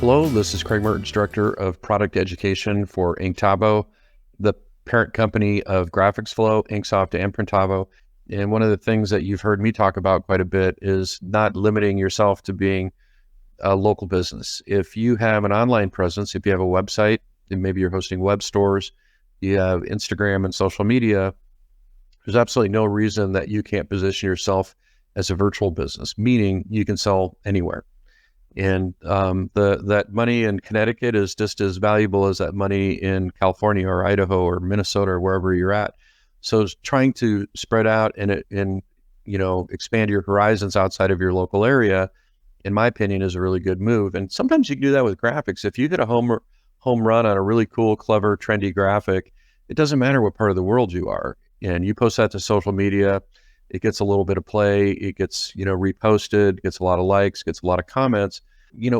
Hello, this is Craig Mertens, Director of Product Education for Inktober, the parent company of GraphicsFlow, InkSoft, and Printavo. And one of the things that you've heard me talk about quite a bit is not limiting yourself to being a local business. If you have an online presence, if you have a website, and maybe you're hosting web stores, you have Instagram and social media, there's absolutely no reason that you can't position yourself as a virtual business, meaning you can sell anywhere. And that money in Connecticut is just as valuable as that money in California or Idaho or Minnesota or wherever you're at. So trying to spread out and expand your horizons outside of your local area, in my opinion, is a really good move. And sometimes you can do that with graphics. If you hit a home run on a really cool, clever, trendy graphic, it doesn't matter what part of the world you are. And you post that to social media, it gets a little bit of play, it gets, reposted, gets a lot of likes, gets a lot of comments. You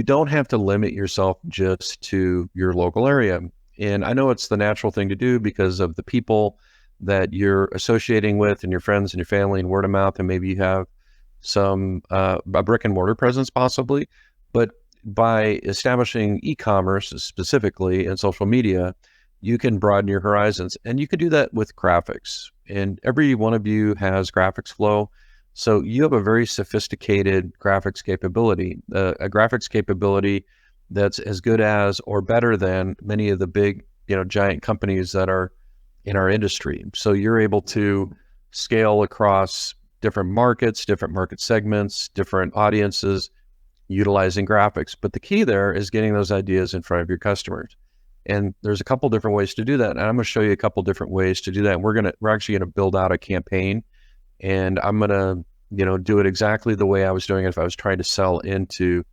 don't have to limit yourself just to your local area. And I know it's the natural thing to do because of the people that you're associating with and your friends and your family and word of mouth, and maybe you have some a brick and mortar presence possibly. But by establishing e-commerce specifically and social media, you can broaden your horizons, and you can do that with graphics. And every one of you has GraphicsFlow. So you have a very sophisticated graphics capability, a graphics capability that's as good as or better than many of the big, giant companies that are in our industry. So you're able to scale across different market segments, different audiences, utilizing graphics. But the key there is getting those ideas in front of your customers. And there's a couple different ways to do that. And I'm going to show you a couple different ways to do that. And we're actually going to build out a campaign, and I'm going to, do it exactly the way I was doing it if I was trying to sell into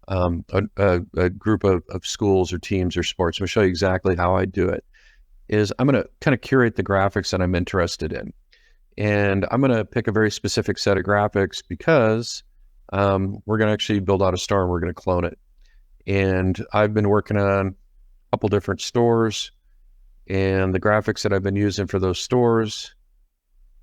a group of schools or teams or sports. I'm going to show you exactly how I do it. I'm going to kind of curate the graphics that I'm interested in. And I'm going to pick a very specific set of graphics because we're going to actually build out a store and we're going to clone it. And I've been working on couple different stores, and the graphics that I've been using for those stores,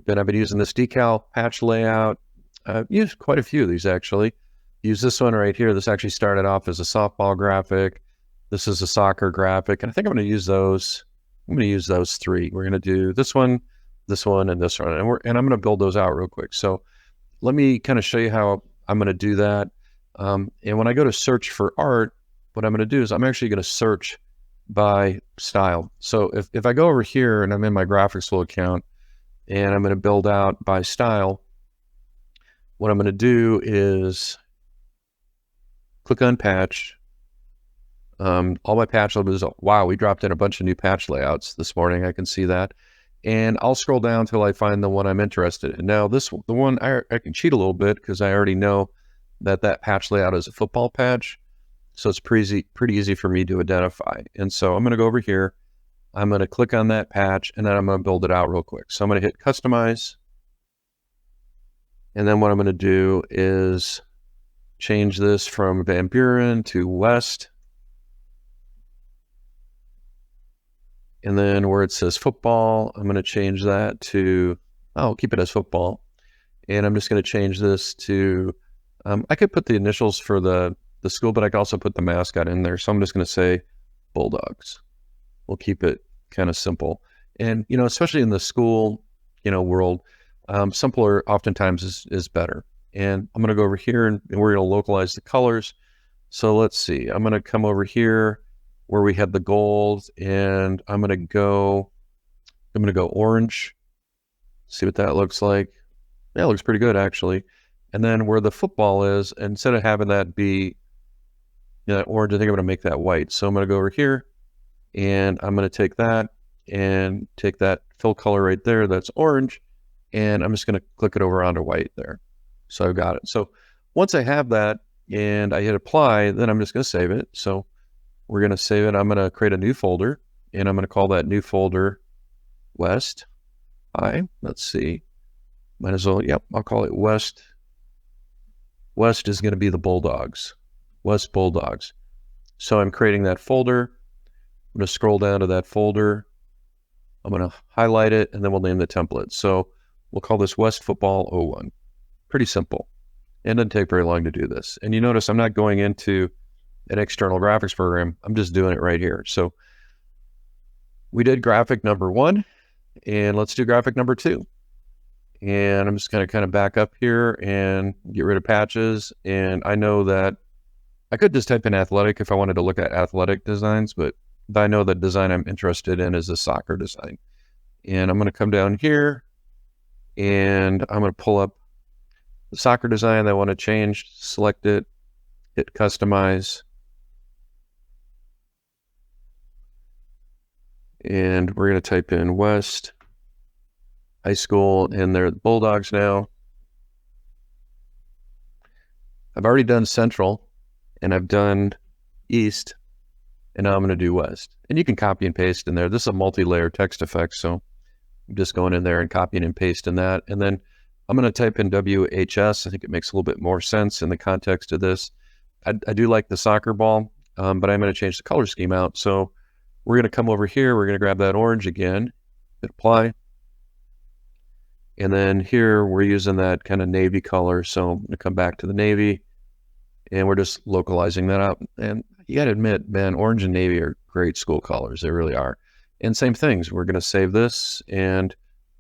then I've been using this decal patch layout. I've used quite a few of these actually. Use this one right here. This actually started off as a softball graphic. This is a soccer graphic, and I think I'm going to use those. I'm going to use those three. We're going to do this one, and this one, and I'm going to build those out real quick. So let me kind of show you how I'm going to do that. And when I go to search for art, what I'm going to do is I'm actually going to search by style. So if I go over here and I'm in my GraphicsFlow account and I'm going to build out by style, what I'm going to do is click on patch. All my patch labels, wow, we dropped in a bunch of new patch layouts this morning. I can see that. And I'll scroll down until I find the one I'm interested in. Now the one I can cheat a little bit because I already know that patch layout is a football patch. So it's pretty easy for me to identify. And so I'm going to go over here. I'm going to click on that patch, and then I'm going to build it out real quick. So I'm going to hit customize. And then what I'm going to do is change this from Van Buren to West. And then where it says football, I'm going to change that to, I'll keep it as football. And I'm just going to change this to, I could put the initials for the school, but I can also put the mascot in there. So I'm just going to say Bulldogs. We'll keep it kind of simple. And, especially in the school, world, simpler oftentimes is better. And I'm going to go over here and we're going to localize the colors. So let's see, I'm going to come over here where we have the gold, and I'm going to go orange. See what that looks like. Yeah, it looks pretty good actually. And then where the football is, instead of having that be orange, I think I'm going to make that white. So I'm going to go over here and I'm going to take that and take that fill color right there. That's orange. And I'm just going to click it over onto white there. So I've got it. So once I have that and I hit apply, then I'm just going to save it. So we're going to save it. I'm going to create a new folder, and I'm going to call that new folder West. Let's see. Might as well. Yep. I'll call it West. West is going to be the Bulldogs. West Bulldogs. So I'm creating that folder. I'm going to scroll down to that folder. I'm going to highlight it, and then we'll name the template. So we'll call this West Football 01. Pretty simple. It doesn't take very long to do this. And you notice I'm not going into an external graphics program. I'm just doing it right here. So we did graphic number 1, and let's do graphic number 2. And I'm just going to kind of back up here and get rid of patches. And I know that I could just type in athletic if I wanted to look at athletic designs, but I know the design I'm interested in is a soccer design. And I'm going to come down here and I'm going to pull up the soccer design that I want to change, select it, hit customize. And we're going to type in West High School, and they're the Bulldogs now. I've already done Central, and I've done East, and now I'm going to do West. And you can copy and paste in there. This is a multi-layer text effect, so I'm just going in there and copying and pasting that. And then I'm going to type in WHS. I think it makes a little bit more sense in the context of this. I do like the soccer ball, but I'm going to change the color scheme out. So we're going to come over here. We're going to grab that orange again, hit apply. And then here we're using that kind of navy color. So I'm going to come back to the navy, and we're just localizing that up. And you got to admit, man, orange and navy are great school colors. They really are. And same things. We're going to save this, and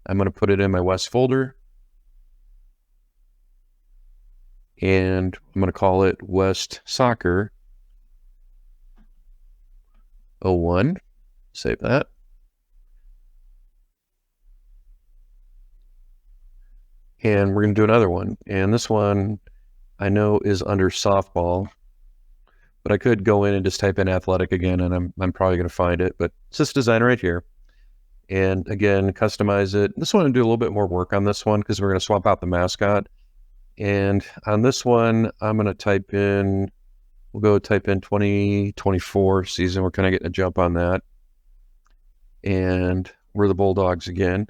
I'm going to put it in my West folder. And I'm going to call it West Soccer 01. Save that. And we're going to do another one. And this one I know is under softball, but I could go in and just type in athletic again, and I'm probably going to find it. But it's this design right here. And again, customize it. This one, I'm going to do a little bit more work on this one because we're going to swap out the mascot. And on this one, I'm going to type in, we'll go type in 2024 season. We're kind of getting a jump on that. And we're the Bulldogs again.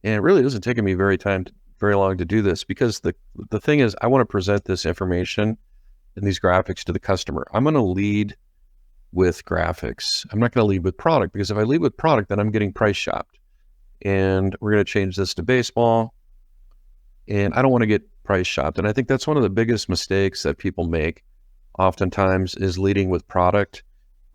And it really doesn't take me very long to do this, because the thing is, I want to present this information and these graphics to the customer. I'm going to lead with graphics. I'm not going to lead with product, because if I lead with product, then I'm getting price shopped. And we're going to change this to baseball. And I don't want to get price shopped. And I think that's one of the biggest mistakes that people make oftentimes, is leading with product.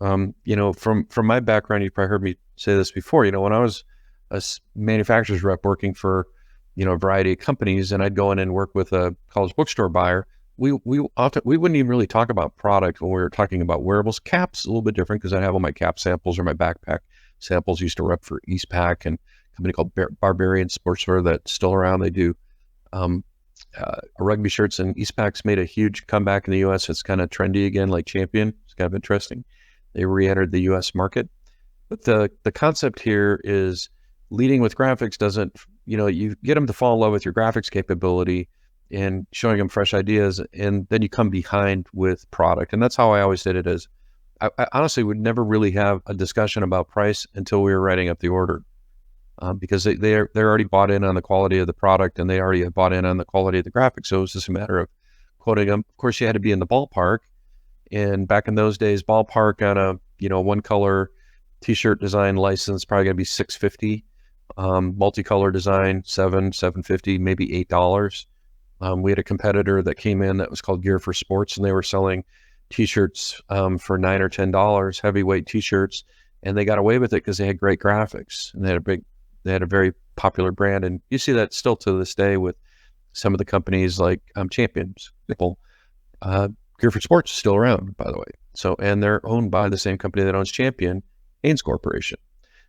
You know, from my background, you've probably heard me say this before. You know, when I was a manufacturer's rep working for, you know, a variety of companies, and I'd go in and work with a college bookstore buyer, we wouldn't even really talk about product when we were talking about wearables. Caps a little bit different, because I'd have all my cap samples or my backpack samples. Used to rep for Eastpak and a company called Barbarian Sportswear that's still around. They do rugby shirts, and Eastpak's made a huge comeback in the U.S. It's kind of trendy again, like Champion. It's kind of interesting. They re-entered the U.S. market. But the concept here is leading with graphics doesn't, you know, you get them to fall in love with your graphics capability and showing them fresh ideas, and then you come behind with product. And that's how I always did it. Is I honestly would never really have a discussion about price until we were writing up the order, because they're already bought in on the quality of the product, and they already have bought in on the quality of the graphics. So it was just a matter of quoting them. Of course, you had to be in the ballpark. And back in those days, ballpark on a, you know, one color t-shirt design license, probably going to be $650. Multicolor design, $750, maybe $8. We had a competitor that came in that was called Gear for Sports, and they were selling t-shirts for $9 or $10, heavyweight t-shirts, and they got away with it because they had great graphics, and they had a very popular brand. And you see that still to this day with some of the companies like Champions. Gear for Sports is still around, by the way. So, and they're owned by the same company that owns Champion, Haynes Corporation.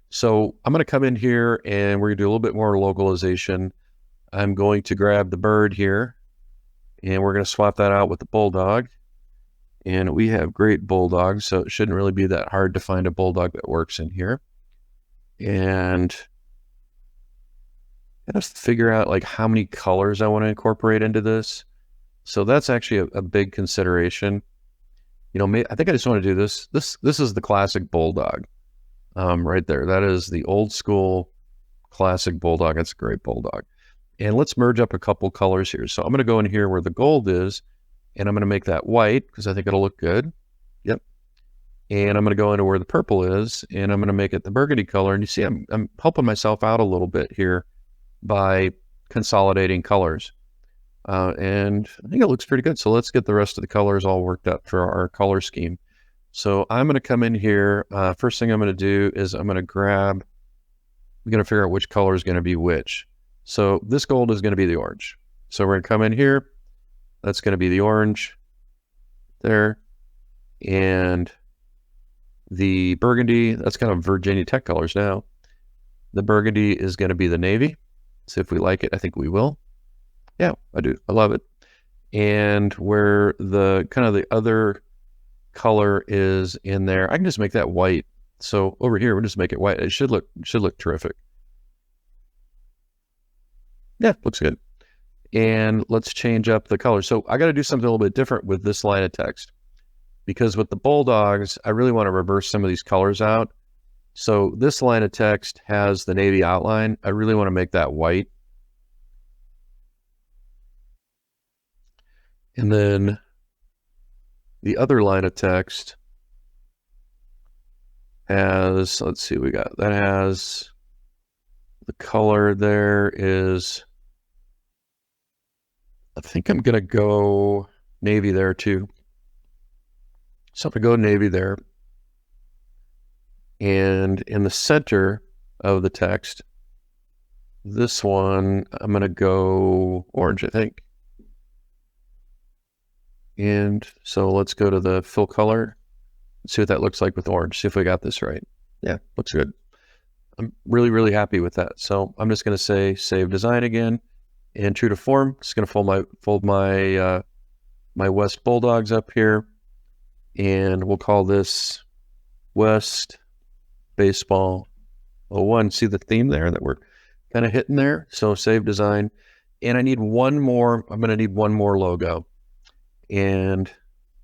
So I'm going to come in here, and we're going to do a little bit more localization. I'm going to grab the bird here, and we're going to swap that out with the bulldog. And we have great bulldogs, so it shouldn't really be that hard to find a bulldog that works in here. And I gotta figure out like how many colors I want to incorporate into this. So that's actually a big consideration. You know, I think I just want to do this. This is the classic bulldog, right there. That is the old school classic bulldog. That's a great bulldog. And let's merge up a couple colors here. So I'm going to go in here where the gold is, and I'm going to make that white because I think it'll look good. Yep. And I'm going to go into where the purple is, and I'm going to make it the burgundy color. And you see, I'm helping myself out a little bit here by consolidating colors. And I think it looks pretty good. So let's get the rest of the colors all worked up for our color scheme. So I'm going to come in here. First thing I'm going to do is I'm going to figure out which color is going to be which. So this gold is going to be the orange. So we're going to come in here. That's going to be the orange there. And the burgundy, that's kind of Virginia Tech colors now. The burgundy is going to be the navy. See if we like it. I think we will. Yeah, I do. I love it. And where the kind of the other color is in there, I can just make that white. So over here, we'll just make it white. It should look terrific. Yeah, looks good. And let's change up the color. So I got to do something a little bit different with this line of text, because with the bulldogs, I really want to reverse some of these colors out. So this line of text has the navy outline. I really want to make that white. And then the other line of text has, let's see, that has the color there is, I think I'm going to go navy there too. So I'm going to go navy there. And in the center of the text, this one, I'm going to go orange, I think. And so let's go to the fill color. See what that looks like with orange. See if we got this right. Yeah, looks good. I'm really, really happy with that. So I'm just going to say save design again. And true to form, just going to fold my West Bulldogs up here. And we'll call this West Baseball 01. See the theme there that we're kind of hitting there? So save design. And I need one more. I'm going to need one more logo. And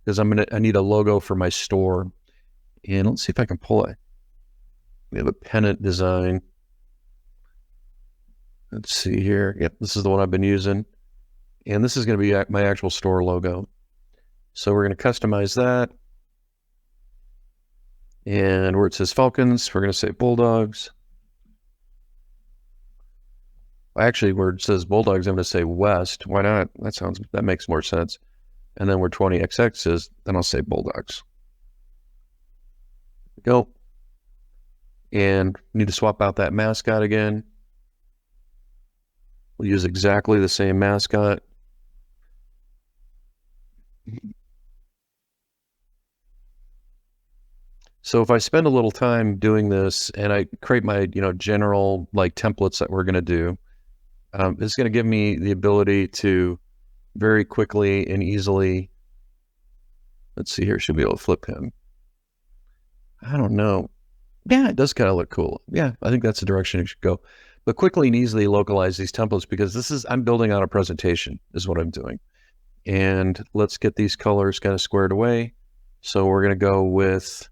because I need a logo for my store. And let's see if I can pull it. We have a pennant design. Let's see here. Yep, this is the one I've been using. And this is going to be my actual store logo. So we're going to customize that. And where it says Falcons, we're going to say Bulldogs. Actually, where it says Bulldogs, I'm going to say West. Why not? That makes more sense. And then where 20XX is, then I'll say Bulldogs. Go. And need to swap out that mascot again. We'll use exactly the same mascot. So if I spend a little time doing this and I create my, general like templates that we're going to do, it's going to give me the ability to very quickly and easily, let's see here, should be able to flip him. I don't know. Yeah, it does kind of look cool. Yeah, I think that's the direction it should go. But quickly and easily localize these templates, because I'm building out a presentation is what I'm doing. And let's get these colors kind of squared away. So we're going to go with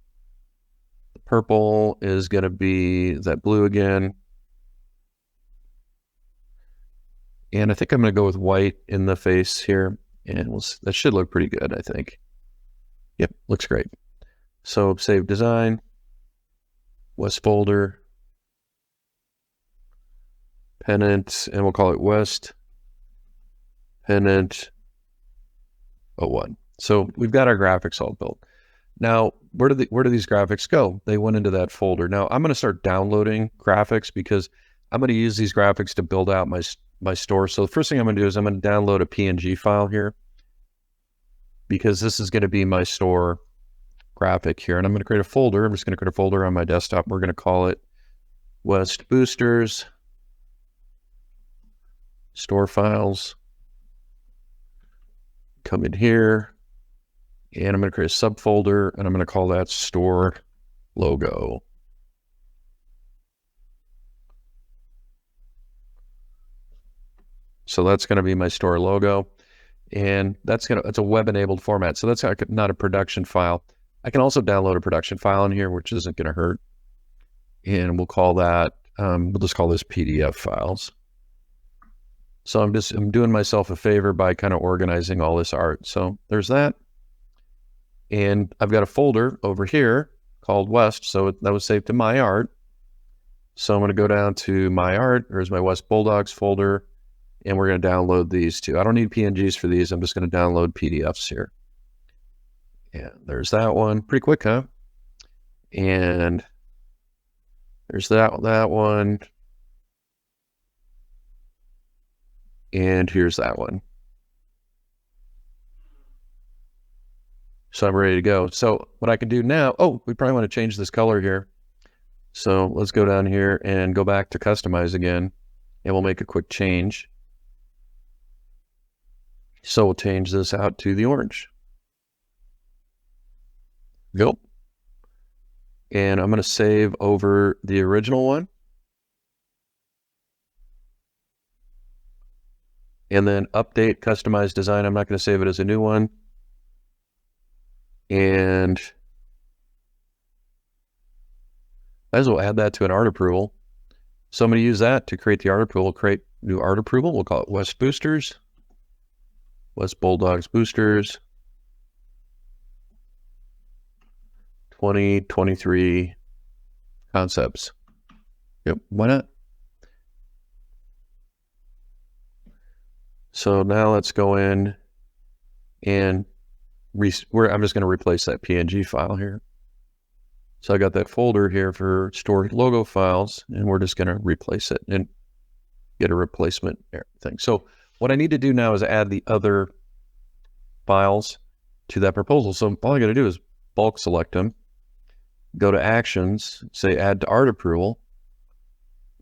the purple is going to be that blue again. And I think I'm going to go with white in the face here. And that should look pretty good, I think. Yep, looks great. So save design, West folder, pennant, and we'll call it West Pennant 01. So we've got our graphics all built. Now, where do these graphics go? They went into that folder. Now I'm going to start downloading graphics, because I'm going to use these graphics to build out my store. So the first thing I'm going to do is I'm going to download a PNG file here, because this is going to be my store graphic here. And I'm going to create a folder. I'm just going to create a folder on my desktop. We're going to call it West Boosters Store Files. Come in here, and I'm going to create a subfolder, and I'm going to call that Store Logo. So that's going to be my store logo, and it's a web-enabled format. So that's not a production file. I can also download a production file in here, which isn't going to hurt. And we'll call that, we'll just call this PDF files. So I'm doing myself a favor by kind of organizing all this art. So there's that. And I've got a folder over here called West. So that was saved to my art. So I'm going to go down to my art. There's my West Bulldogs folder. And we're going to download these two. I don't need PNGs for these. I'm just going to download PDFs here. Yeah, there's that one. Pretty quick, huh? And there's that one. And here's that one. So I'm ready to go. So what I can do now, oh, we probably want to change this color here. So let's go down here and go back to customize again, and we'll make a quick change. So we'll change this out to the orange. Go. And I'm going to save over the original one. And then update customize design. I'm not going to save it as a new one. And I as well add that to an art approval. So I'm going to use that to create the art approval, create new art approval. We'll call it West Boosters, West Bulldogs Boosters 2023 concepts. Yep, why not? So now let's go in and I'm just going to replace that PNG file here. So I got that folder here for stored logo files, and we're just going to replace it and get a replacement thing. So what I need to do now is add the other files to that proposal. So all I got to do is bulk select them, go to actions, say add to art approval,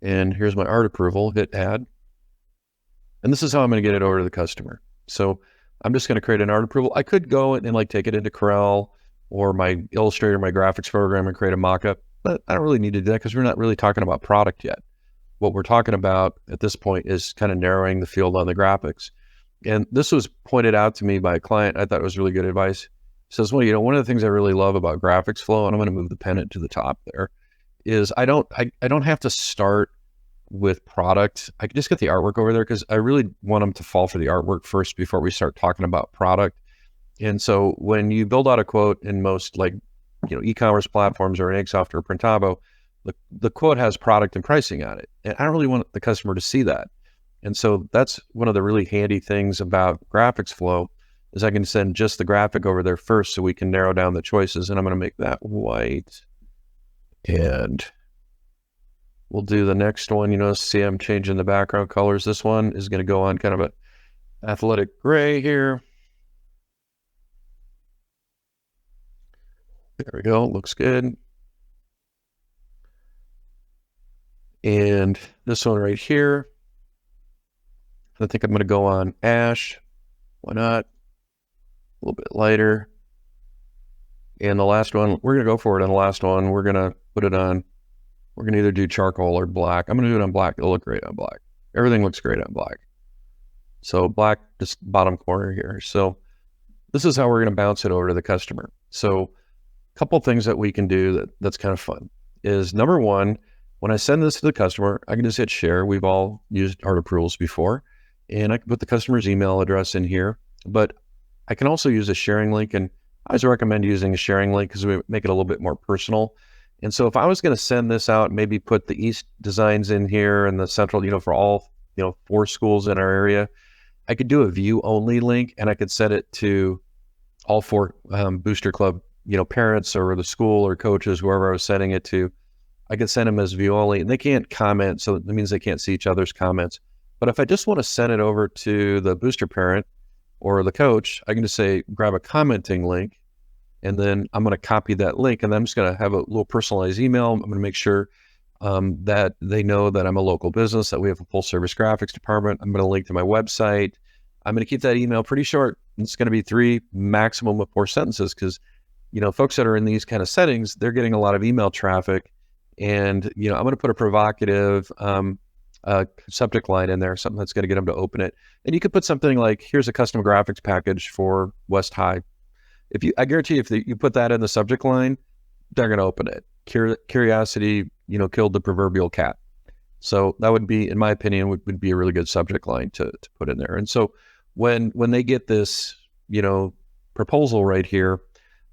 and here's my art approval, hit add. And this is how I'm going to get it over to the customer. So I'm just going to create an art approval. I could go and like take it into Corel or my Illustrator, my graphics program, and create a mock-up, but I don't really need to do that because we're not really talking about product yet. What we're talking about at this point is kind of narrowing the field on the graphics. And this was pointed out to me by a client. I thought it was really good advice. He says, well, one of the things I really love about GraphicsFlow, and I'm going to move the pennant to the top there, is I don't have to start with product. I can just get the artwork over there because I really want them to fall for the artwork first before we start talking about product. And so when you build out a quote in most e-commerce platforms or in InkSoft or Printavo, the quote has product and pricing on it. And I don't really want the customer to see that. And so that's one of the really handy things about GraphicsFlow is I can send just the graphic over there first so we can narrow down the choices. And I'm going to make that white. And we'll do the next one. See, I'm changing the background colors. This one is going to go on kind of a athletic gray here. There we go. Looks good. And this one right here, I think I'm going to go on ash. Why not? A little bit lighter. And the last one, we're going to go for it on the last one. We're going to put it on, we're going to either do charcoal or black. I'm going to do it on black. It'll look great on black. Everything looks great on black. So black, just bottom corner here. So this is how we're going to bounce it over to the customer. So a couple things that we can do that's kind of fun is, number one, when I send this to the customer, I can just hit share. We've all used art approvals before, and I can put the customer's email address in here, but I can also use a sharing link, and I always recommend using a sharing link because we make it a little bit more personal. And so if I was going to send this out, maybe put the East designs in here and the Central, for all, 4 schools in our area, I could do a view only link, and I could send it to all 4 Booster Club, parents or the school or coaches, whoever I was sending it to. I could send them as view only, and they can't comment, so that means they can't see each other's comments. But if I just want to send it over to the booster parent or the coach, I can just say, grab a commenting link, and then I'm going to copy that link, and I'm just going to have a little personalized email. I'm going to make sure that they know that I'm a local business, that we have a full service graphics department. I'm going to link to my website. I'm going to keep that email pretty short. It's going to be 3, maximum of 4 sentences, because, folks that are in these kind of settings, they're getting a lot of email traffic. And, I'm going to put a provocative subject line in there, something that's going to get them to open it. And you could put something like, here's a custom graphics package for West High. I guarantee you, if you put that in the subject line, they're going to open it. Curiosity, killed the proverbial cat. So that would be, in my opinion, would be a really good subject line to put in there. And so when they get this, proposal right here,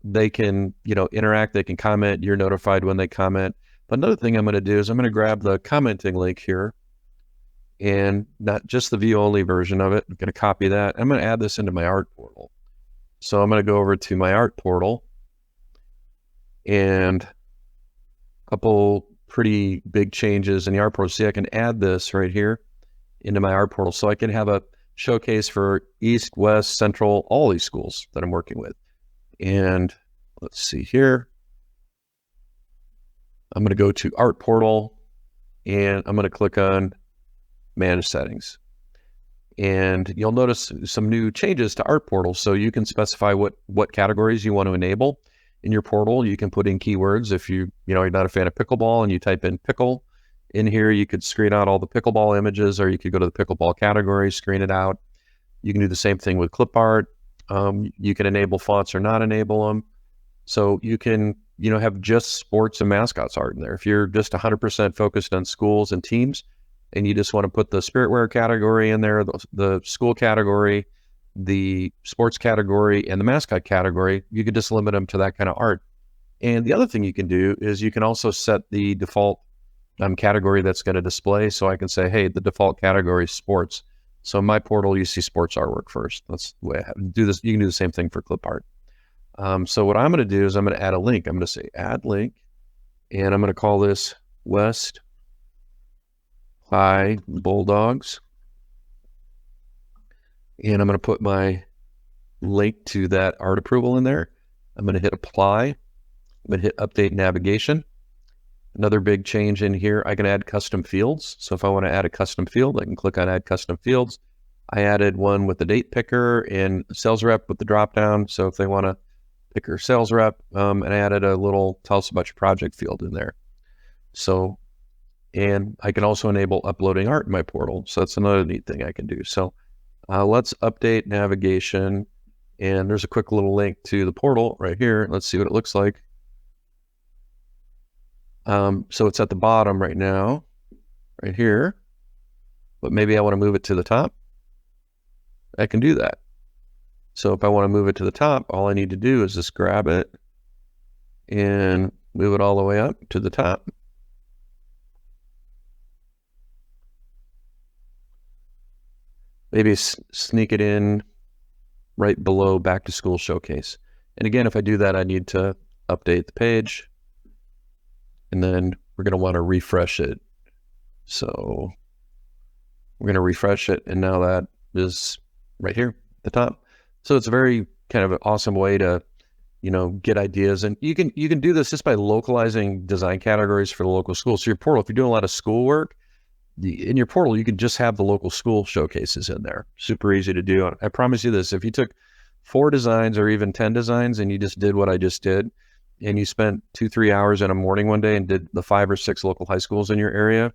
they can, interact, they can comment, you're notified when they comment. But another thing I'm going to do is I'm going to grab the commenting link here, and not just the view only version of it. I'm going to copy that. I'm going to add this into my art portal. So I'm going to go over to my art portal, and a couple pretty big changes in the art portal. See, I can add this right here into my art portal. So I can have a showcase for East, West, Central, all these schools that I'm working with. And let's see here. I'm going to go to art portal, and I'm going to click on manage settings. And you'll notice some new changes to art portal. So you can specify what categories you want to enable in your portal. You can put in keywords. If you're not a fan of pickleball and you type in pickle in here, you could screen out all the pickleball images, or you could go to the pickleball category, screen it out. You can do the same thing with clip art. You can enable fonts or not enable them. So you can, have just sports and mascots art in there. If you're just 100% focused on schools and teams, and you just want to put the spiritwear category in there, the school category, the sports category, and the mascot category, you could just limit them to that kind of art. And the other thing you can do is you can also set the default category that's going to display. So I can say, hey, the default category is sports. So in my portal, you see sports artwork first. That's the way I do this. You can do the same thing for clip art. So what I'm going to do is I'm going to add a link. I'm going to say add link, and I'm going to call this West High Bulldogs. And I'm going to put my link to that art approval in there. I'm going to hit apply. I'm going to hit update navigation. Another big change in here, I can add custom fields. So if I want to add a custom field, I can click on add custom fields. I added one with the date picker and sales rep with the drop down. So if they want to pick her sales rep, and I added a little tell us about your project field in there. So, and I can also enable uploading art in my portal. So that's another neat thing I can do. So let's update navigation. And there's a quick little link to the portal right here. Let's see what it looks like. So it's at the bottom right now, right here, but maybe I want to move it to the top. I can do that. So if I want to move it to the top, all I need to do is just grab it and move it all the way up to the top. Maybe sneak it in right below back to school showcase. And again, if I do that, I need to update the page. And then we're going to want to refresh it. So we're going to refresh it. And now that is right here at the top. So it's a very kind of an awesome way to, get ideas. And you can do this just by localizing design categories for the local school. So your portal, if you're doing a lot of schoolwork, in your portal, you can just have the local school showcases in there. Super easy to do. I promise you this, if you took 4 designs or even 10 designs and you just did what I just did, and you spent 2-3 hours in a morning one day and did the 5 or 6 local high schools in your area, let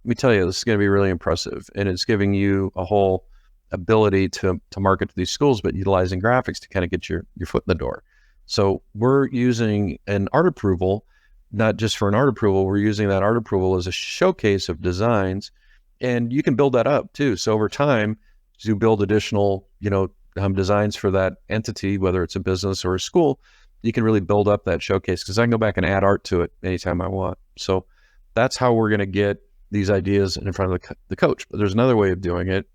me tell you, this is going to be really impressive. And it's giving you a whole ability to market to these schools, but utilizing graphics to kind of get your foot in the door. So we're using an art approval, not just for an art approval, we're using that art approval as a showcase of designs. And you can build that up too. So over time, as you build additional, designs for that entity, whether it's a business or a school, you can really build up that showcase, because I can go back and add art to it anytime I want. So that's how we're going to get these ideas in front of the coach. But there's another way of doing it,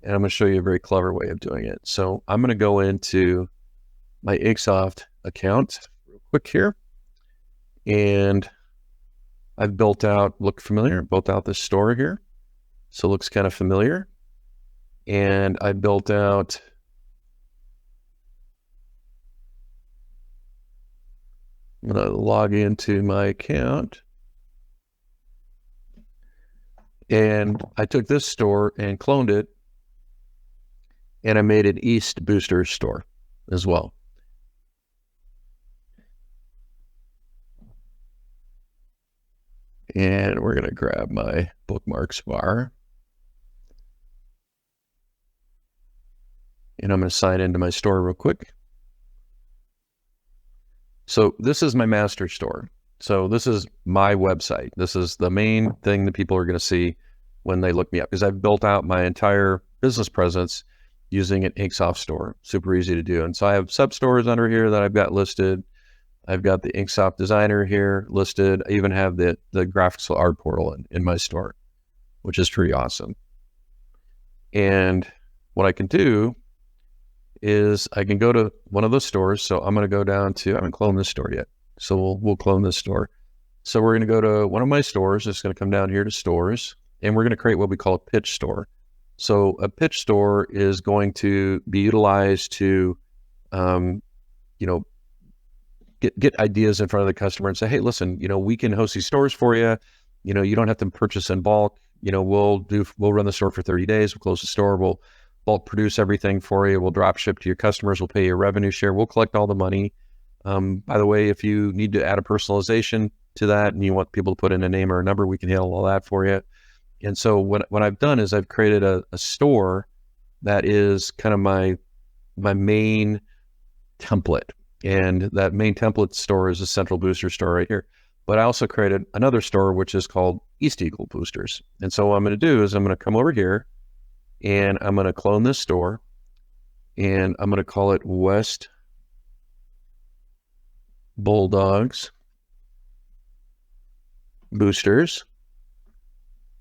and I'm going to show you a very clever way of doing it. So I'm going to go into my InkSoft account real quick here, and I've built out, look familiar, built out this store here. So it looks kind of familiar. And I built out I'm going to log into my account, and I took this store and cloned it, and I made an East Booster store as well. And we're going to grab my bookmarks bar, and I'm going to sign into my store real quick. So this is my master store. So this is my website. This is the main thing that people are going to see when they look me up, because I've built out my entire business presence using an InkSoft store. Super easy to do. And so I have sub stores under here that I've got listed. I've got the InkSoft designer here listed. I even have the GraphicsFlow art portal in my store, which is pretty awesome. And what I can do is I can go to one of those stores. So I'm going to go down to, I haven't cloned this store yet. So we'll clone this store. So we're going to go to one of my stores. It's going to come down here to stores, and we're going to create what we call a pitch store. So a pitch store is going to be utilized to, you know, get ideas in front of the customer and say, hey, listen, we can host these stores for you. You don't have to purchase in bulk. We'll run the store for 30 days. We'll close the store. We'll bulk produce everything for you. We'll drop ship to your customers. We'll pay you a revenue share. We'll collect all the money. By the way, if you need to add a personalization to that and you want people to put in a name or a number, we can handle all that for you. And so what I've done is I've created a store that is kind of my main template. And that main template store is a central booster store right here. But I also created another store, which is called East Eagle Boosters. And so what I'm going to do is I'm going to come over here and I'm going to clone this store, and I'm going to call it West Bulldogs Boosters.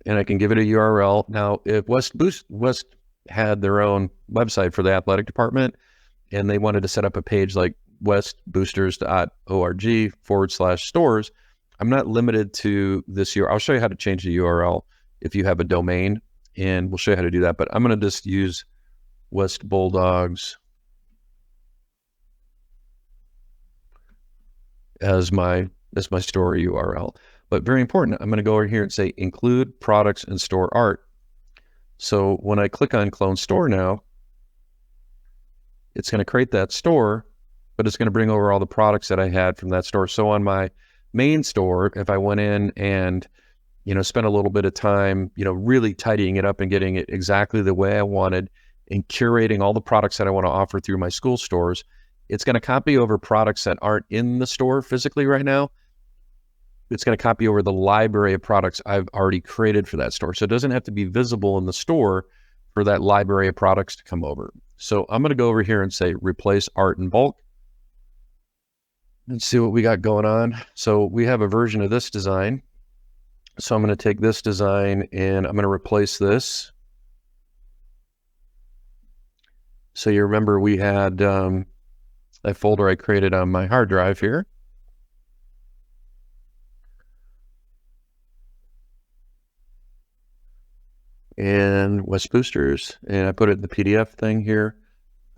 And I can give it a URL. Now, if West had their own website for the athletic department, and they wanted to set up a page like westboosters.org/stores, I'm not limited to this URL. I'll show you how to change the URL if you have a domain, and we'll show you how to do that. But I'm going to just use West Bulldogs as my store URL. But very important, I'm going to go over here and say include products and store art. So when I click on clone store now, it's going to create that store, but it's going to bring over all the products that I had from that store. So on my main store, if I went in and, spent a little bit of time, really tidying it up and getting it exactly the way I wanted and curating all the products that I want to offer through my school stores, it's going to copy over products that aren't in the store physically right now. It's going to copy over the library of products I've already created for that store. So it doesn't have to be visible in the store for that library of products to come over. So I'm going to go over here and say replace art in bulk. Let's see what we got going on. So we have a version of this design. So I'm going to take this design and I'm going to replace this. So you remember we had a folder I created on my hard drive here. And West Boosters, and I put it in the PDF thing here.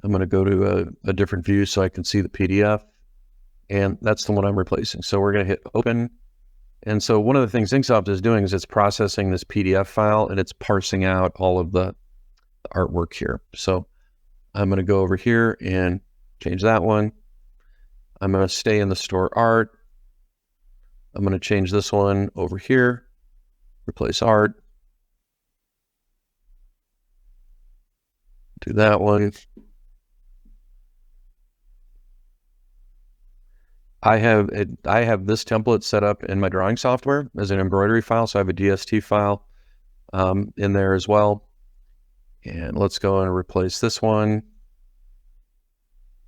I'm going to go to a different view so I can see the PDF, and that's the one I'm replacing. So we're going to hit open. And so one of the things InkSoft is doing is it's processing this PDF file and it's parsing out all of the artwork here. So I'm going to go over here and change that one. I'm going to stay in the store art. I'm going to change this one over here, replace art. Do that one. I have this template set up in my drawing software as an embroidery file. So I have a DST file in there as well. And let's go and replace this one.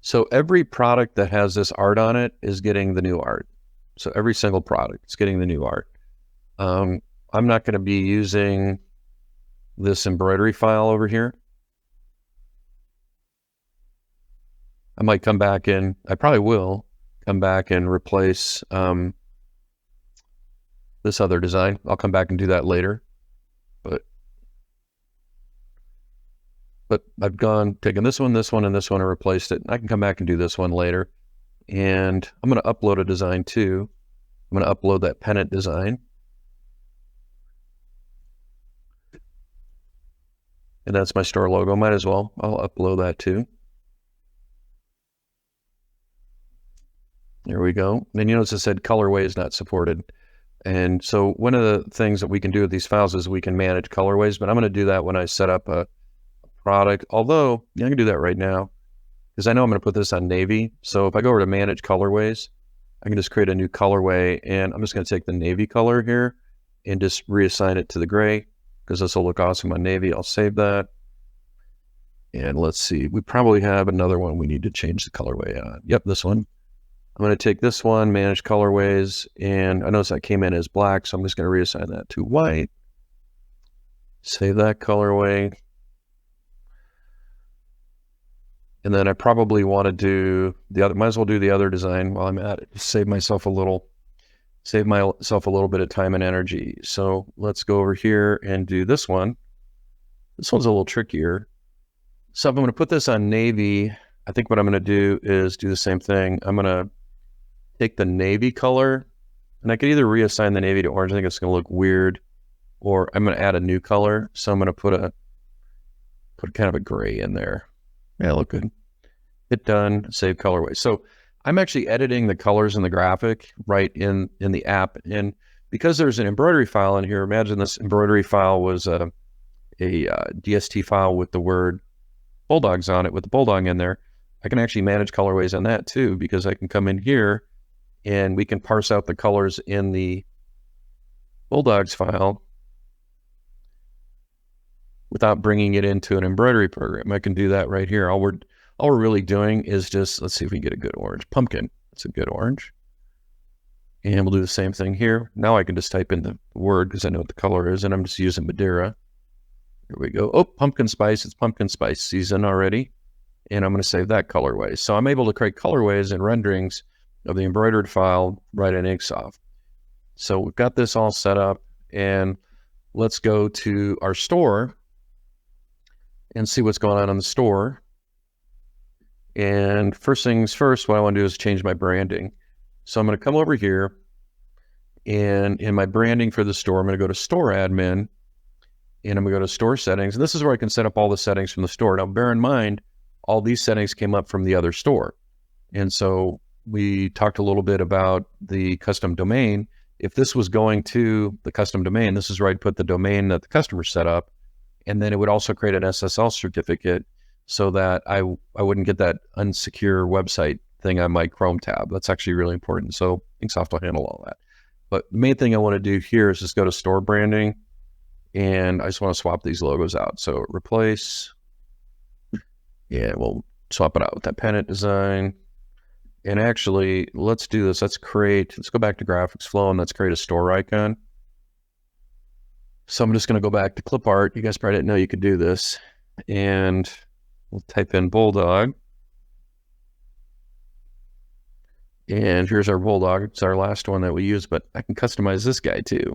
So every product that has this art on it is getting the new art. So every single product is getting the new art. I'm not going to be using this embroidery file over here. I might come back and I probably will come back and replace this other design. I'll come back and do that later. But I've taken this one, and this one, and replaced it. I can come back and do this one later. And I'm going to upload a design too. I'm going to upload that pennant design. And that's my store logo. Might as well. I'll upload that too. There we go. And you notice it said colorway is not supported. And so one of the things that we can do with these files is we can manage colorways, but I'm going to do that when I set up a product. Although, yeah, I can do that right now because I know I'm going to put this on navy. So if I go over to manage colorways, I can just create a new colorway, and I'm just going to take the navy color here and just reassign it to the gray because this will look awesome on navy. I'll save that. And let's see, we probably have another one we need to change the colorway on. Yep, this one. I'm going to take this one, manage colorways, and I notice that came in as black, so I'm just going to reassign that to white. Save that colorway. And then I probably want to do the other, might as well do the other design while I'm at it. Save myself a little bit of time and energy. So let's go over here and do this one. This one's a little trickier. So if I'm going to put this on navy, I think what I'm going to do is do the same thing. I'm going to take the navy color, and I could either reassign the navy to orange. I think it's going to look weird, or I'm going to add a new color. So I'm going to put kind of a gray in there. Yeah, look good. Hit done, save colorway. So I'm actually editing the colors in the graphic right in the app. And because there's an embroidery file in here, imagine this embroidery file was a DST file with the word bulldogs on it, with the bulldog in there. I can actually manage colorways on that too, because I can come in here and we can parse out the colors in the bulldogs file without bringing it into an embroidery program. I can do that right here. All we're really doing is just, let's see if we can get a good orange. Pumpkin, that's a good orange. And we'll do the same thing here. Now I can just type in the word because I know what the color is, and I'm just using Madeira. Here we go. Oh, pumpkin spice. It's pumpkin spice season already. And I'm going to save that colorway. So I'm able to create colorways and renderings of the embroidered file right in InkSoft. So we've got this all set up, and let's go to our store and see what's going on in the store. And first things first, what I want to do is change my branding. So I'm going to come over here, and in my branding for the store, I'm going to go to store admin, and I'm going to go to store settings. And this is where I can set up all the settings from the store. Now, bear in mind, all these settings came up from the other store. And so we talked a little bit about the custom domain. If this was going to the custom domain, this is where I'd put the domain that the customer set up. And then it would also create an SSL certificate so that I wouldn't get that unsecure website thing on my Chrome tab. That's actually really important. So InkSoft will handle all that. But the main thing I want to do here is just go to store branding, and I just want to swap these logos out. So replace, yeah, we'll swap it out with that pennant design. And actually, let's do this. Let's go back to GraphicsFlow, and let's create a store icon. So I'm just going to go back to clip art. You guys probably didn't know you could do this. And we'll type in bulldog. And here's our bulldog. It's our last one that we use, but I can customize this guy too.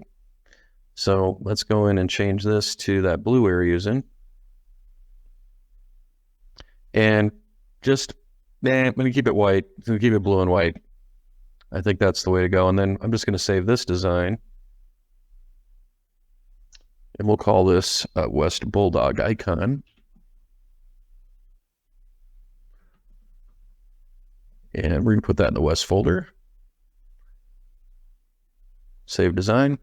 So let's go in and change this to that blue we're using. And just, I'm going to keep it white. I'm going to keep it blue and white. I think that's the way to go. And then I'm just going to save this design. And we'll call this West Bulldog icon. And we're going to put that in the West folder. Save design.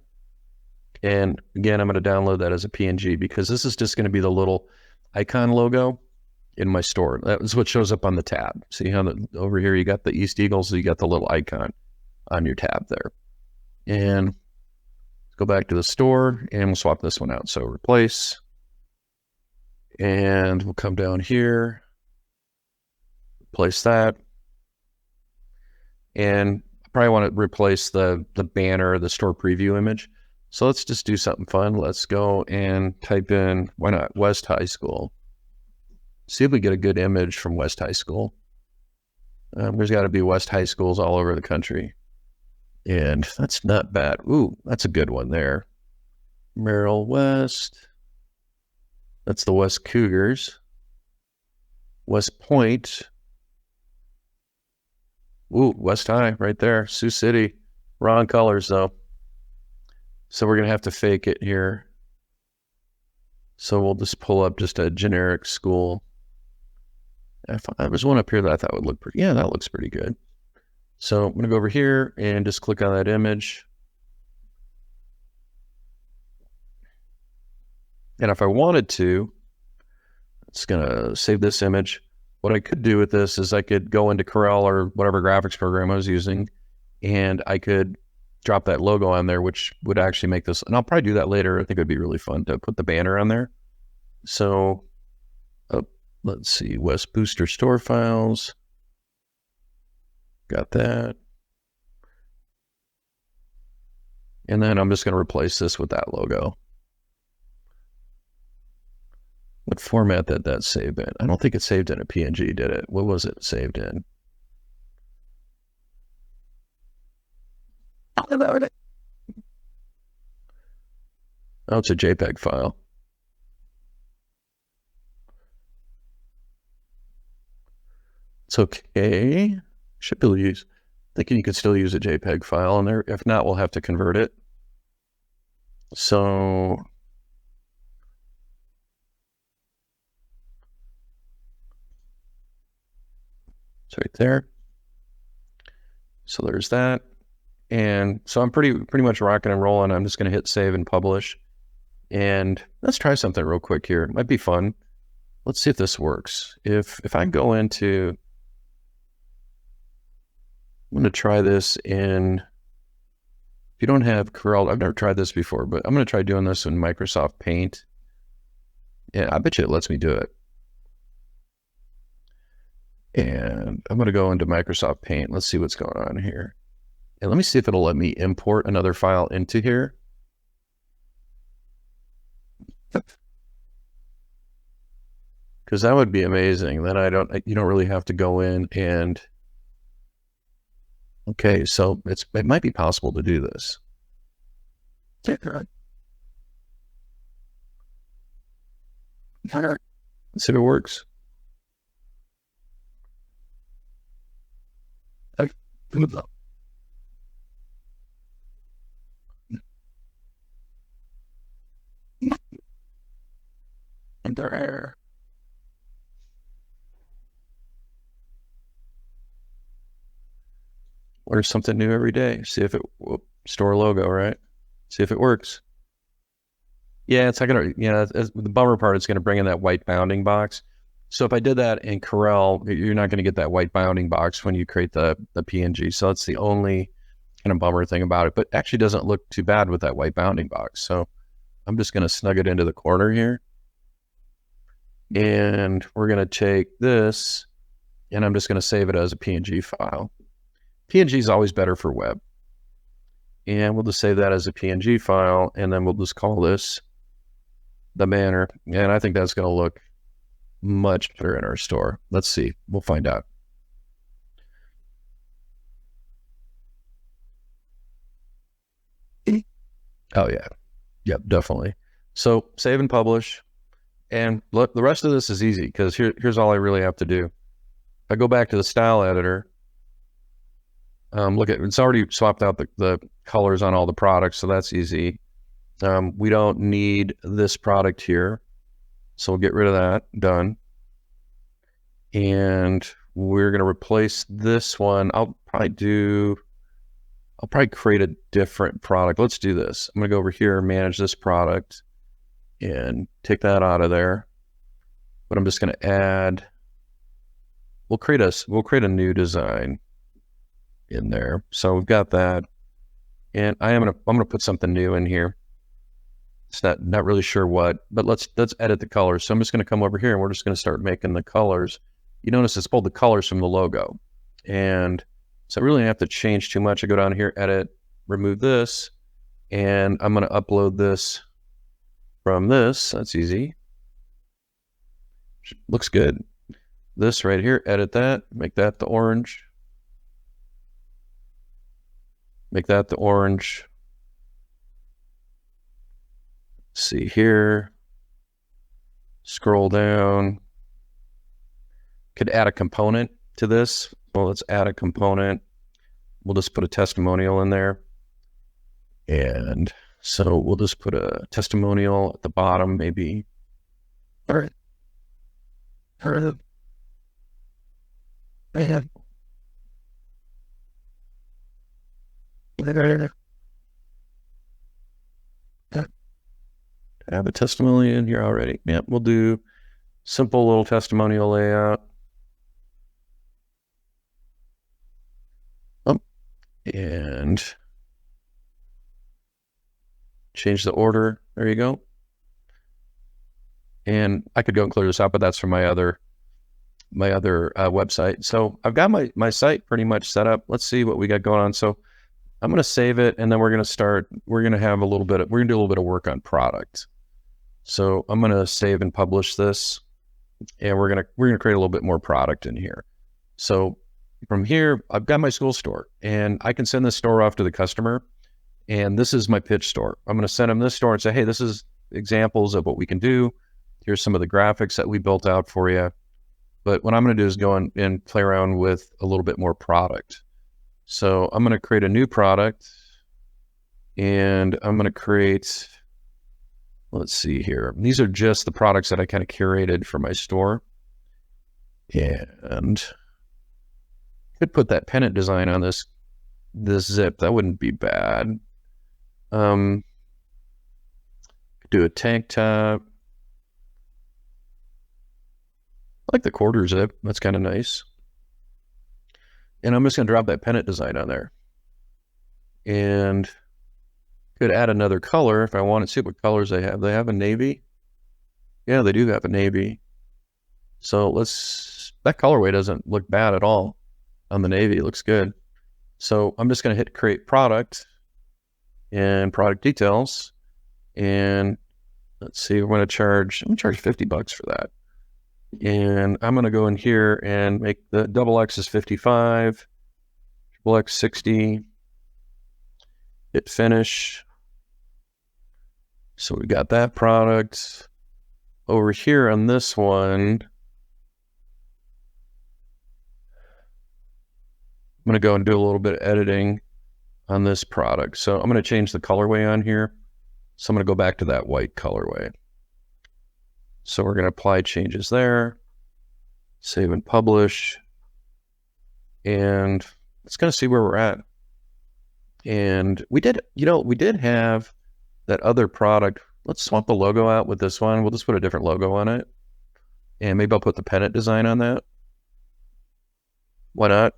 And again, I'm going to download that as a PNG because this is just going to be the little icon logo in my store. That is what shows up on the tab. See how over here you got the East Eagles, so you got the little icon on your tab there. And let's go back to the store, and we'll swap this one out. So replace. And we'll come down here, replace that. And I probably want to replace the banner, the store preview image. So let's just do something fun. Let's go and type in, why not, West High School. See if we get a good image from West High School. There's got to be West High Schools all over the country. And that's not bad. Ooh, that's a good one there. Merrill West. That's the West Cougars. West Point. Ooh, West High right there. Sioux City. Wrong colors though. So we're going to have to fake it here. So we'll just pull up just a generic school. There was one up here that I thought would look pretty. Yeah, that looks pretty good. So I'm going to go over here and just click on that image. And if I wanted to, it's going to save this image. What I could do with this is I could go into Corel or whatever graphics program I was using, and I could drop that logo on there, which would actually make this, and I'll probably do that later. I think it'd be really fun to put the banner on there. So let's see, West Booster store files. Got that. And then I'm just going to replace this with that logo. What format did that save in? I don't think it saved in a PNG, did it? What was it saved in? Oh, it's a JPEG file. It's okay. Should be use. Thinking you could still use a JPEG file in there. If not, we'll have to convert it. So it's right there. So there's that. And so I'm pretty much rocking and rolling. I'm just going to hit save and publish. And let's try something real quick here. It might be fun. Let's see if this works. If I go into, I'm going to try this in, if you don't have Corel, I've never tried this before, but I'm going to try doing this in Microsoft Paint. Yeah, I bet you it lets me do it. And I'm going to go into Microsoft Paint. Let's see what's going on here. And let me see if it'll let me import another file into here. Because that would be amazing. Then you don't really have to go in and, okay, so it might be possible to do this. Let's see if it works. There. Learn something new every day. See if it, store logo, right? See if it works. Yeah, it's not gonna, the bummer part is gonna bring in that white bounding box. So if I did that in Corel, you're not gonna get that white bounding box when you create the PNG. So that's the only kind of bummer thing about it, but actually doesn't look too bad with that white bounding box. So I'm just gonna snug it into the corner here. And we're gonna take this and I'm just gonna save it as a PNG file. PNG is always better for web. And we'll just save that as a PNG file, and then we'll just call this the banner. And I think that's going to look much better in our store. Let's see. We'll find out. Oh, yeah. Yep, definitely. So save and publish. And look, the rest of this is easy because here's all I really have to do. If I go back to the style editor, look at it's already swapped out the colors on all the products, so that's easy. We don't need this product here, so we'll get rid of that. Done. And we're going to replace this one. I'll probably create a different product. Let's do this. I'm going to go over here and manage this product and take that out of there. But I'm just going to add, we'll create a new design in there. So we've got that. And I'm going to put something new in here. It's not really sure what, but let's edit the colors. So I'm just going to come over here and we're just going to start making the colors. You notice it's pulled the colors from the logo. And so I really don't have to change too much. I go down here, edit, remove this, and I'm going to upload this from this. That's easy. Looks good. This right here, edit that, make that the orange. Make that the orange. See here. Scroll down. Could add a component to this. Well, let's add a component. We'll just put a testimonial in there. And so we'll just put a testimonial at the bottom, maybe. All right. I have a testimonial in here already. Yep, we'll do simple little testimonial layout. And change the order. There you go. And I could go and clear this out, but that's from my other website. So I've got my site pretty much set up. Let's see what we got going on. So I'm going to save it, and then we're going to do a little bit of work on product. So I'm going to save and publish this, and we're going to create a little bit more product in here. So from here, I've got my school store, and I can send this store off to the customer, and this is my pitch store. I'm going to send them this store and say, hey, this is examples of what we can do. Here's some of the graphics that we built out for you. But what I'm going to do is go in and play around with a little bit more product. So I'm going to create a new product, and I'm going to create, let's see here. These are just the products that I kind of curated for my store. And could put that pennant design on this zip. That wouldn't be bad. Do a tank top. I like the quarter zip. That's kind of nice. And I'm just going to drop that pennant design on there. And could add another color if I want to see what colors they have. They have a navy. Yeah, they do have a navy. So that colorway doesn't look bad at all on the navy. It looks good. So I'm just going to hit create product and product details. And let's see, I'm going to charge $50 for that. And I'm going to go in here and make the double X is 55, triple X 60, hit finish. So we got that product. Over here on this one, I'm going to go and do a little bit of editing on this product. So I'm going to change the colorway on here. So I'm going to go back to that white colorway. So we're going to apply changes there, save and publish, and it's going to see where we're at. And we did have that other product. Let's swap the logo out with this one. We'll just put a different logo on it. And maybe I'll put the pennant design on that. Why not?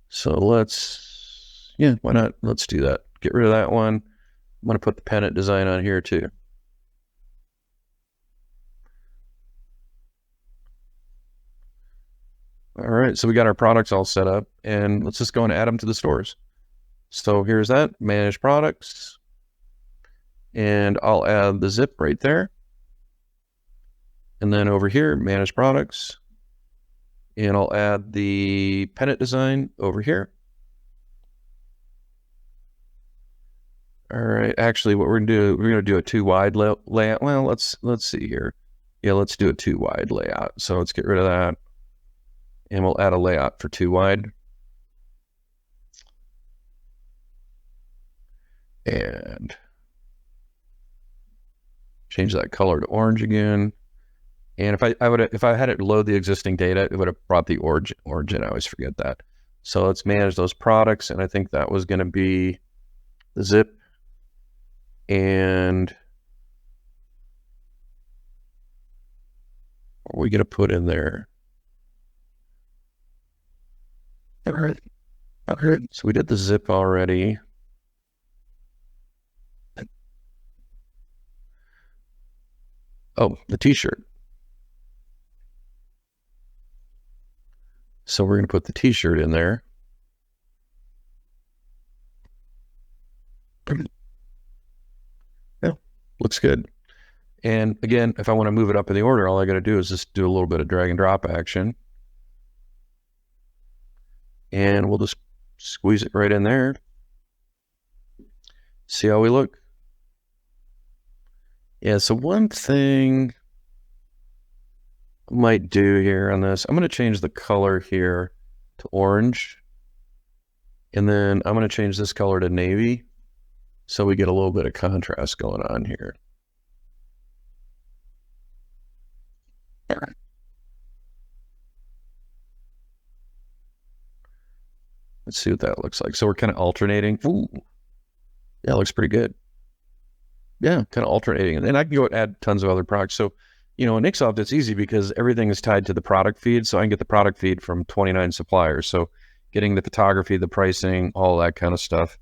So why not? Let's do that. Get rid of that one. I'm going to put the pennant design on here too. All right, so we got our products all set up, and let's just go and add them to the stores. So here's that, manage products, and I'll add the zip right there. And then over here, manage products, and I'll add the pennant design over here. All right, actually what we're gonna do a too wide layout. Well, let's see here. Yeah, let's do a too wide layout. So let's get rid of that. And we'll add a layout for too wide. And change that color to orange again. And if I had it load the existing data, it would have brought the origin. I always forget that. So let's manage those products. And I think that was going to be the zip. And what are we going to put in there? All right. So we did the zip already. Oh, the t-shirt. So we're going to put the t-shirt in there. Yeah, looks good. And again, if I want to move it up in the order, all I got to do is just do a little bit of drag and drop action. And we'll just squeeze it right in there. See how we look? Yeah, so one thing I might do here on this, I'm going to change the color here to orange. And then I'm going to change this color to navy, so we get a little bit of contrast going on here. Let's see what that looks like. So we're kind of alternating. Ooh, yeah, it looks pretty good. Yeah, kind of alternating. And then I can go and add tons of other products. So, in InkSoft, it's easy because everything is tied to the product feed. So I can get the product feed from 29 suppliers. So getting the photography, the pricing, all that kind of stuff.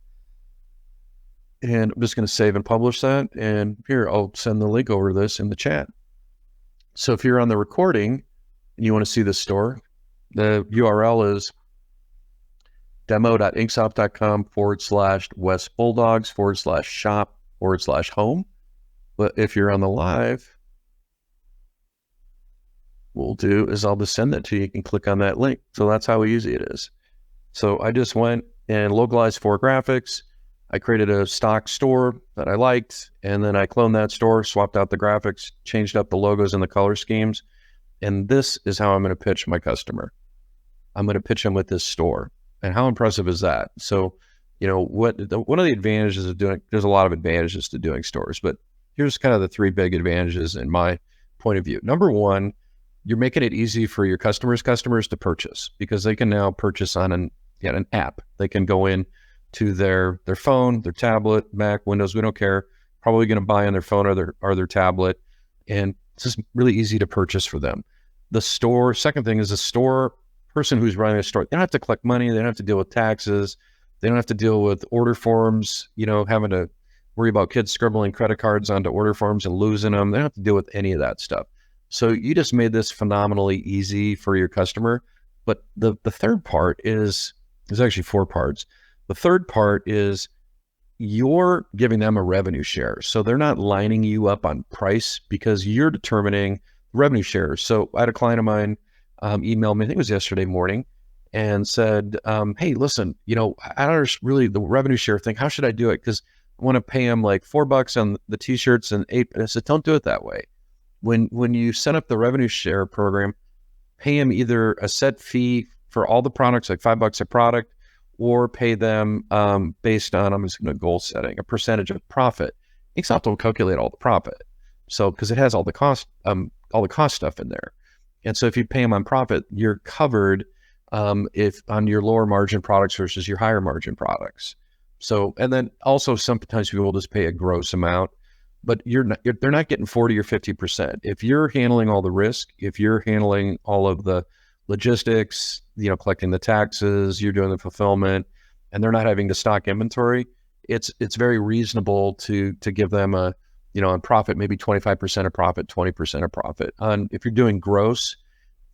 And I'm just going to save and publish that. And here, I'll send the link over to this in the chat. So if you're on the recording and you want to see the store, the URL is demo.inksoft.com/West Bulldogs/shop/home. But if you're on the live, what we'll do is I'll just send that to you. You can click on that link. So that's how easy it is. So I just went and localized 4 graphics. I created a stock store that I liked, and then I cloned that store, swapped out the graphics, changed up the logos and the color schemes. And this is how I'm going to pitch my customer. I'm going to pitch them with this store. And how impressive is that? So, one of the advantages of there's a lot of advantages to doing stores, but here's kind of the 3 big advantages in my point of view. Number one, you're making it easy for your customers to purchase, because they can now purchase on an app. They can go in to their phone, their tablet, Mac, Windows, we don't care. Probably going to buy on their phone or their tablet. And it's just really easy to purchase for them. The store, second thing is the store person who's running a store, they don't have to collect money. They don't have to deal with taxes. They don't have to deal with order forms, having to worry about kids scribbling credit cards onto order forms and losing them. They don't have to deal with any of that stuff. So you just made this phenomenally easy for your customer. But the third part is, there's actually 4 parts. The third part is you're giving them a revenue share. So they're not lining you up on price, because you're determining revenue share. So I had a client of mine emailed me, I think it was yesterday morning, and said, hey, listen, I don't really the revenue share thing. How should I do it? Because I want to pay them like $4 on the t-shirts and $8. And I said, don't do it that way. When you set up the revenue share program, pay them either a set fee for all the products, like $5 a product, or pay them based on, I'm just going to goal setting, a percentage of profit. InkSoft will calculate all the profit. So, because it has all the cost stuff in there. And so if you pay them on profit, you're covered if on your lower margin products versus your higher margin products. So, and then also sometimes people will just pay a gross amount, but they're not getting 40 or 50%. If you're handling all the risk, if you're handling all of the logistics, collecting the taxes, you're doing the fulfillment, and they're not having to stock inventory, it's very reasonable to give them a, on profit, maybe 25% of profit, 20% of profit. If you're doing gross,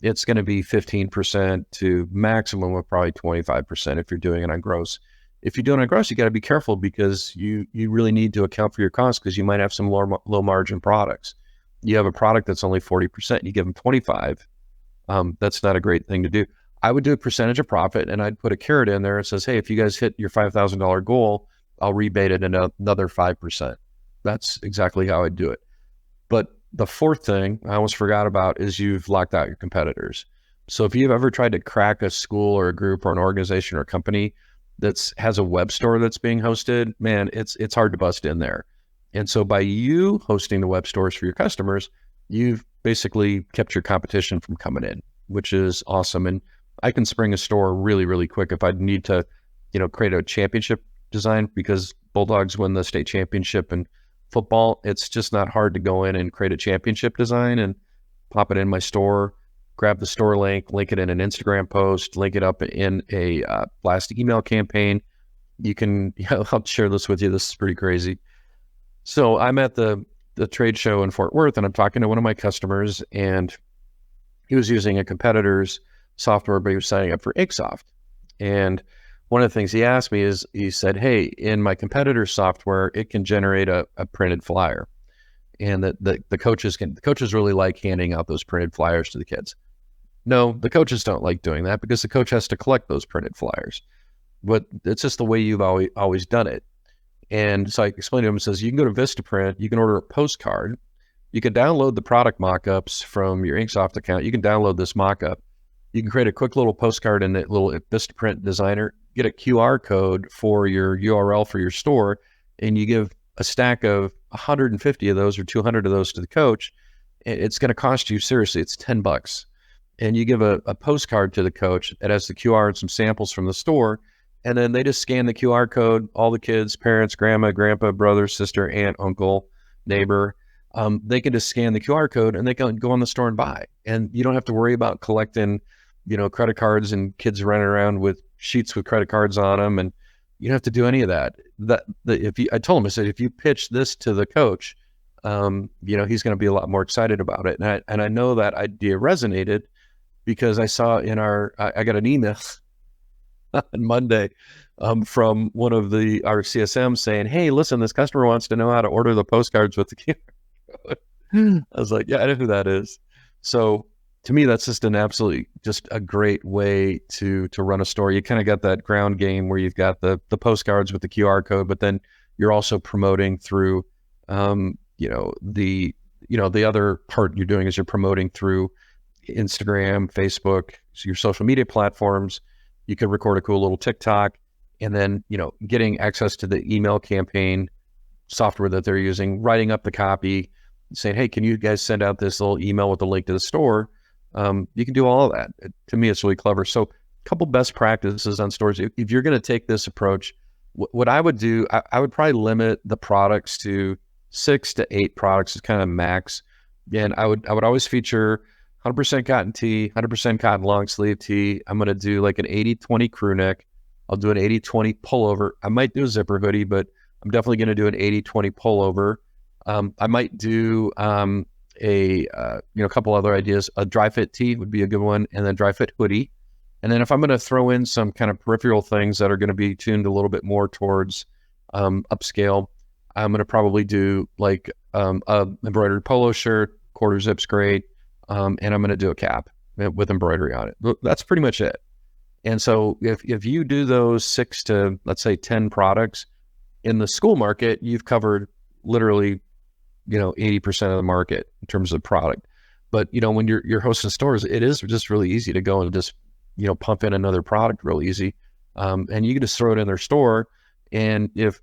it's going to be 15% to maximum of probably 25% if you're doing it on gross. If you're doing it on gross, you got to be careful, because you really need to account for your costs, because you might have some low margin products. You have a product that's only 40%, and you give them 25. That's not a great thing to do. I would do a percentage of profit, and I'd put a carrot in there that says, hey, if you guys hit your $5,000 goal, I'll rebate it another 5%. That's exactly how I'd do it. But the fourth thing I almost forgot about is you've locked out your competitors. So if you've ever tried to crack a school or a group or an organization or a company that has a web store that's being hosted, man, it's hard to bust in there. And so by you hosting the web stores for your customers, you've basically kept your competition from coming in, which is awesome. And I can spring a store really, really quick if I need to, create a championship design, because Bulldogs win the state championship in football. It's just not hard to go in and create a championship design and pop it in my store, grab the store link it in an Instagram post, link it up in a blast email campaign. You can, I'll share this with you. This is pretty crazy. So I'm at the trade show in Fort Worth, and I'm talking to one of my customers, and he was using a competitor's software, but he was signing up for InkSoft. And one of the things he asked me is, he said, hey, in my competitor's software, it can generate a printed flyer. And the coaches really like handing out those printed flyers to the kids. No, the coaches don't like doing that, because the coach has to collect those printed flyers. But it's just the way you've always done it. And so I explained to him, says, you can go to Vistaprint, you can order a postcard, you can download the product mockups from your InkSoft account, you can download this mockup, you can create a quick little postcard in that little Vistaprint designer, get a QR code for your URL for your store, and you give a stack of 150 of those or 200 of those to the coach. It's going to cost you, seriously, it's $10. And you give a postcard to the coach that has the QR and some samples from the store. And then they just scan the QR code, all the kids, parents, grandma, grandpa, brother, sister, aunt, uncle, neighbor, they can just scan the QR code and they can go on the store and buy. And you don't have to worry about collecting, credit cards and kids running around with sheets with credit cards on them. And you don't have to do any of that. I told him, I said, if you pitch this to the coach, he's going to be a lot more excited about it. And I know that idea resonated, because I saw I got an email on Monday from one of our CSMs saying, "Hey, listen, this customer wants to know how to order the postcards with the QR code." I was like, "Yeah, I know who that is." So to me, that's just just a great way to run a store. You kind of got that ground game where you've got the postcards with the QR code, but then you're also promoting through, the other part you're doing is you're promoting through Instagram, Facebook, so your social media platforms. You could record a cool little TikTok, and then, getting access to the email campaign software that they're using, writing up the copy, saying, "Hey, can you guys send out this little email with a link to the store?" You can do all of that. To me, it's really clever. So a couple best practices on stores. If you're going to take this approach, what I would do, I would probably limit the products to 6 to 8 products is kind of max. And I would always feature 100% cotton tee, 100% cotton long sleeve tee. I'm going to do like an 80-20 crew neck. I'll do an 80-20 pullover. I might do a zipper hoodie, but I'm definitely going to do an 80-20 pullover. I might do a couple other ideas. A dry fit tee would be a good one, and then dry fit hoodie. And then if I'm going to throw in some kind of peripheral things that are going to be tuned a little bit more towards upscale, I'm going to probably do like a embroidered polo shirt, quarter zip's great, and I'm going to do a cap with embroidery on it. That's pretty much it. And so if you do those 6 to, let's say, 10 products in the school market, you've covered literally 80% of the market in terms of product. But when you're hosting stores, it is just really easy to go and just pump in another product real easy, and you can just throw it in their store, and if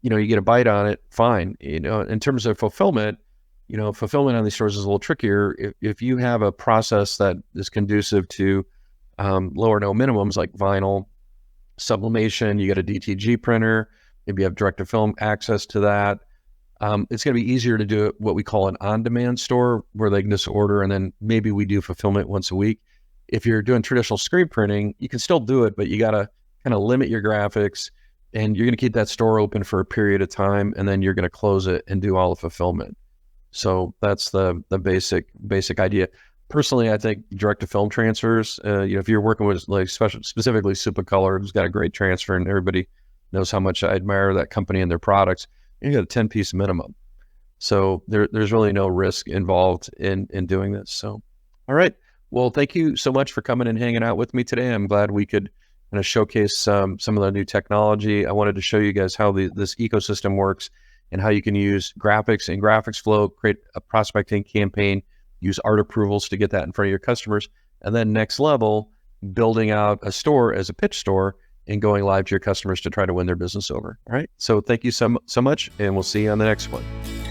you get a bite on it, fine. In terms of fulfillment, fulfillment on these stores is a little trickier. If you have a process that is conducive to low or no minimums like vinyl sublimation, you got a DTG printer, maybe you have direct to film access to that. It's going to be easier to do it what we call an on-demand store, where they can just order, and then maybe we do fulfillment once a week. If you're doing traditional screen printing, you can still do it, but you got to kind of limit your graphics, and you're going to keep that store open for a period of time, and then you're going to close it and do all the fulfillment. So that's the basic idea. Personally, I think direct to film transfers, if you're working with like specifically Supacolor, who's got a great transfer, and everybody knows how much I admire that company and their products, you got a 10-piece minimum. So there's really no risk involved in doing this. So, all right. Well, thank you so much for coming and hanging out with me today. I'm glad we could kind of showcase some of the new technology. I wanted to show you guys how this ecosystem works and how you can use graphics and GraphicsFlow, create a prospecting campaign, use art approvals to get that in front of your customers, and then next level, building out a store as a pitch store and going live to your customers to try to win their business over. All right. So thank you so much, and we'll see you on the next one.